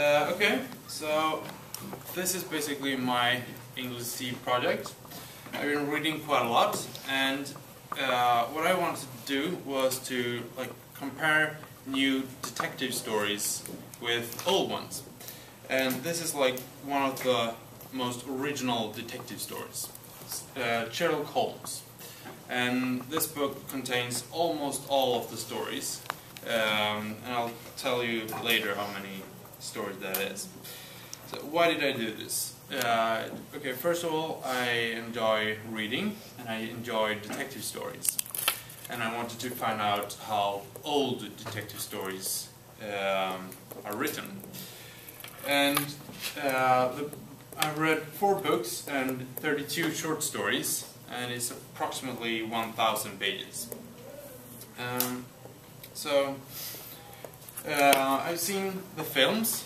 Okay, so this is basically my English C project. I've been reading quite a lot, and what I wanted to do was to compare new detective stories with old ones. And this is one of the most original detective stories, Sherlock Holmes. And this book contains almost all of the stories, and I'll tell you later how many stories that is. So why did I do this? Okay, first of all, I enjoy reading and I enjoy detective stories, and I wanted to find out how old detective stories are written. And I've read 4 books and 32 short stories, and it's approximately 1,000 pages. I've seen the films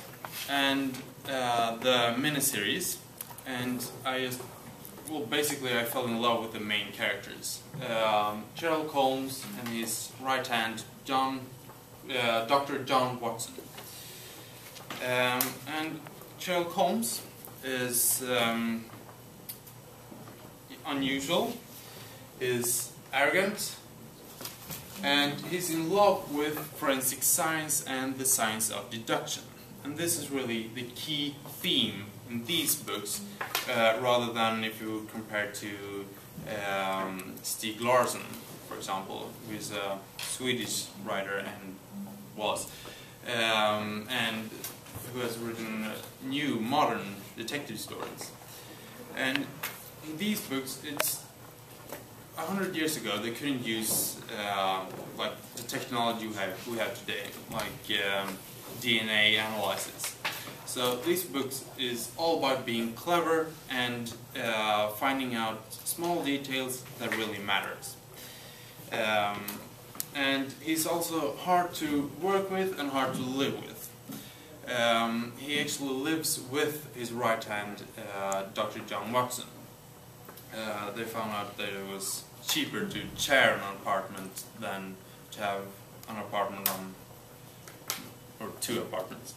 and the miniseries, and I fell in love with the main characters. Sherlock Holmes and his right hand, Dr. John Watson. And Sherlock Holmes is unusual, is arrogant, and he's in love with forensic science and the science of deduction. And this is really the key theme in these books, rather than if you compare to Stieg Larsson, for example, who is a Swedish writer and who has written new, modern detective stories. And in these books, it's 100 years ago they couldn't use the technology we have today, DNA analysis. So these books is all about being clever and finding out small details that really matters. And he's also hard to work with and hard to live with. He actually lives with his right hand, Dr. John Watson. They found out that it was cheaper to share an apartment than to have an apartment or 2 apartments.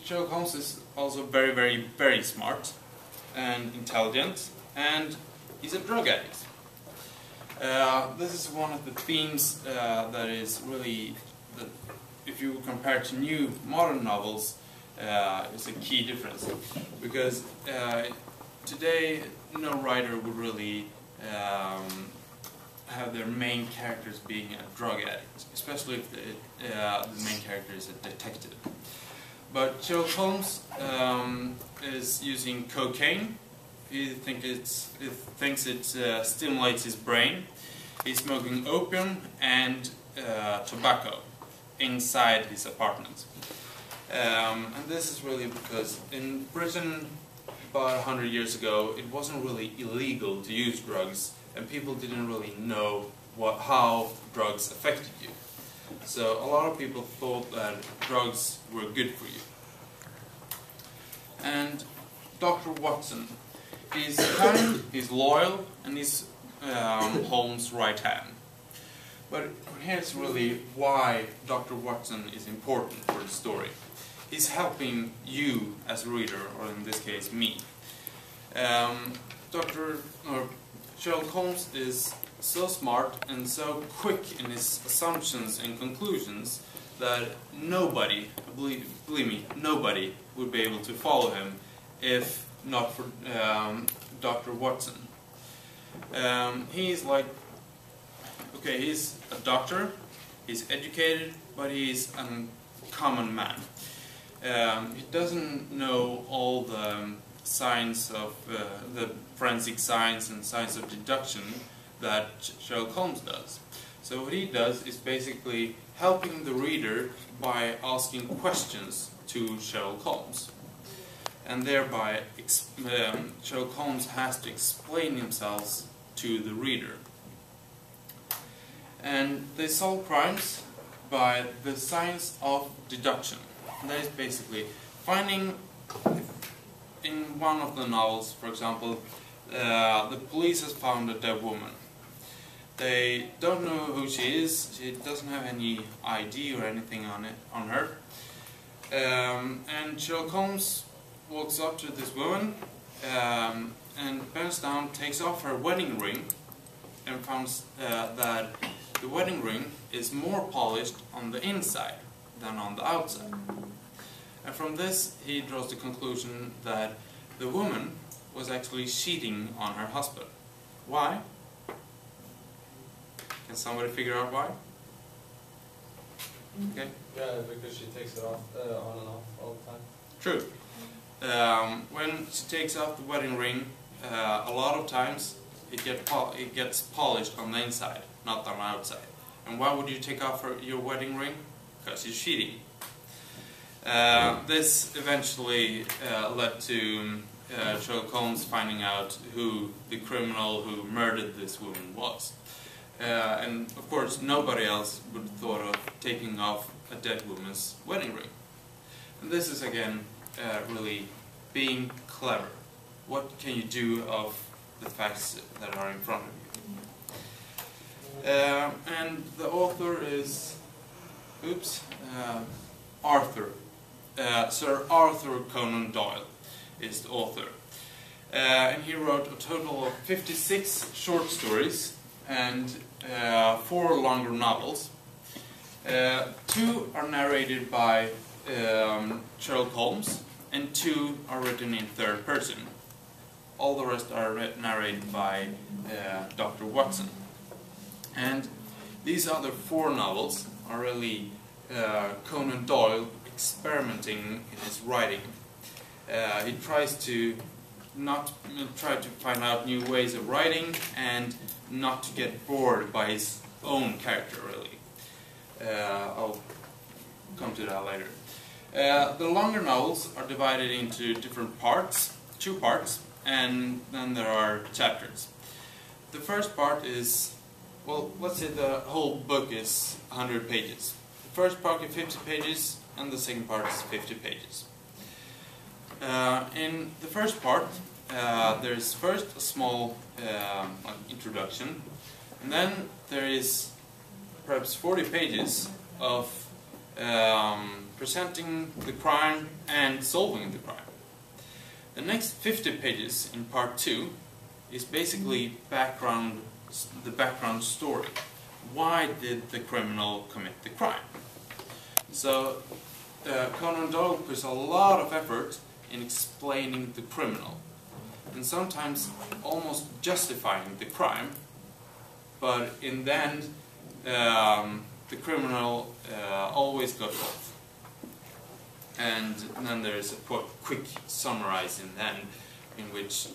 Sherlock Holmes is also very, very, very smart and intelligent, and he's a drug addict. This is one of the themes that is really, if you compare to new modern novels, is a key difference, because today no writer would really have their main characters being a drug addict, especially if the main character is a detective. But Sherlock Holmes is using cocaine. He thinks it stimulates his brain. He's smoking opium and tobacco inside his apartment. And this is really because in Britain, about 100 years ago, it wasn't really illegal to use drugs, and people didn't really know how drugs affected you. So a lot of people thought that drugs were good for you. And Dr. Watson, he's kind, he's loyal, and he's Holmes' right hand. But here's really why Dr. Watson is important for the story. He's helping you as a reader, or in this case me. Sherlock Holmes is so smart and so quick in his assumptions and conclusions that nobody, believe me, nobody would be able to follow him if not for Dr. Watson. He's he's a doctor, he's educated, but he's a common man. He doesn't know all the science of the forensic science and science of deduction that Sherlock Holmes does. So what he does is basically helping the reader by asking questions to Sherlock Holmes. And thereby Sherlock Holmes has to explain himself to the reader. And they solve crimes by the science of deduction. And that is basically finding, in one of the novels, for example, the police has found a dead woman. They don't know who she is, she doesn't have any ID or anything on her, And Sherlock Holmes walks up to this woman and bends down, takes off her wedding ring, and finds that the wedding ring is more polished on the inside than on the outside. And from this he draws the conclusion that the woman was actually cheating on her husband. Why? Can somebody figure out why? Okay. Yeah, because she takes it off on and off all the time. True. When she takes off the wedding ring, a lot of times it gets polished on the inside, not on the outside. And why would you take off your wedding ring? Because you're cheating. This eventually led to Sherlock Holmes finding out who the criminal who murdered this woman was. And of course nobody else would have thought of taking off a dead woman's wedding ring. And this is again really being clever. What can you do of the facts that are in front of you? And the author is Arthur. Sir Arthur Conan Doyle is the author. And he wrote a total of 56 short stories and 4 longer novels. 2 are narrated by Sherlock Holmes and 2 are written in third person. All the rest are narrated by Dr. Watson. And these other 4 novels are really Conan Doyle experimenting in his writing. He tries to find out new ways of writing and not to get bored by his own character, really. I'll come to that later. The longer novels are divided into different parts, 2 parts, and then there are chapters. The first part is, well, let's say the whole book is 100 pages. The first part is 50 pages, and the second part is 50 pages. In the first part, there's first a small introduction, and then there is perhaps 40 pages of presenting the crime and solving the crime. The next 50 pages in part 2 is basically the background story. Why did the criminal commit the crime? So Conan Doyle puts a lot of effort in explaining the criminal, and sometimes almost justifying the crime, but in the end the criminal always got caught. And then there's a quick summarize in the end, in which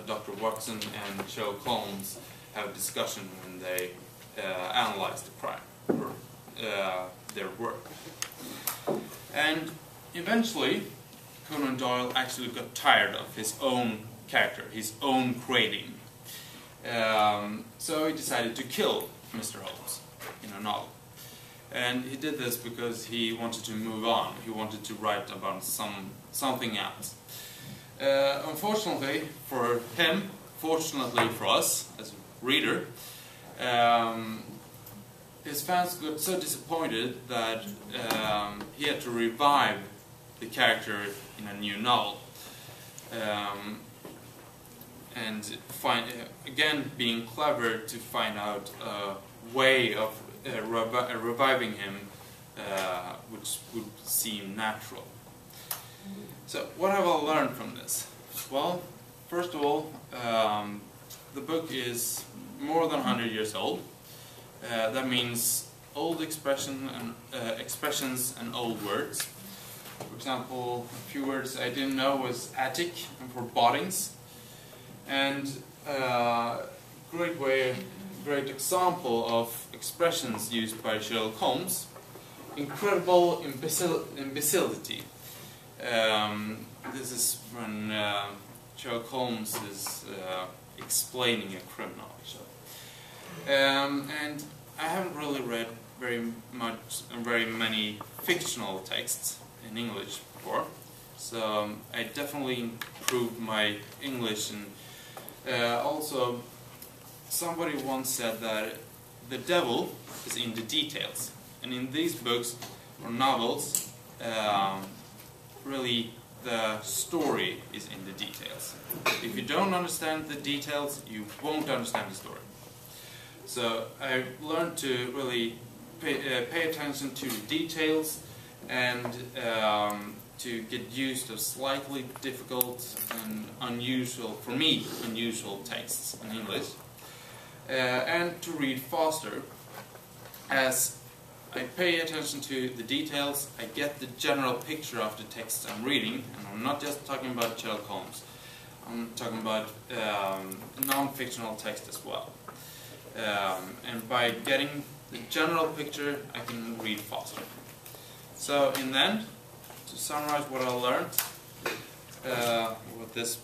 Dr. Watson and Sherlock Holmes have a discussion when they analyze the crime, or their work. And eventually Conan Doyle actually got tired of his own character, his own creating. So he decided to kill Mr. Holmes in a novel. And he did this because he wanted to move on. He wanted to write about something else. Unfortunately for him, fortunately for us as a reader, his fans got so disappointed that he had to revive the character in a new novel. And again being clever to find out a way of reviving him which would seem natural. So what have I learned from this? Well, first of all, the book is more than 100 years old. That means old expressions and old words. For example, a few words I didn't know was attic and forebodings. And great example of expressions used by Sherlock Holmes: incredible imbecility. This is when Sherlock Holmes is explaining a criminal, actually. And I haven't really read very many fictional texts in English before, so I definitely improved my English. And also, somebody once said that the devil is in the details, and in these books or novels, really the story is in the details. If you don't understand the details, you won't understand the story. So I learned to really pay attention to the details and to get used to slightly difficult and unusual, for me, unusual texts in English. And to read faster. As I pay attention to the details, I get the general picture of the text I'm reading, and I'm not just talking about Sherlock Holmes. I'm talking about non-fictional text as well. And by getting the general picture, I can read faster. So in the end, to summarize what I learned, what this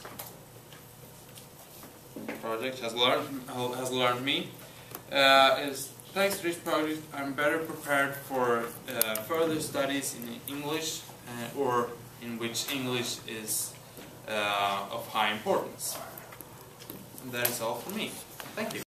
project has learned me, is thanks to this project I'm better prepared for further studies in English, or in which English is of high importance. And that is all for me. Thank you.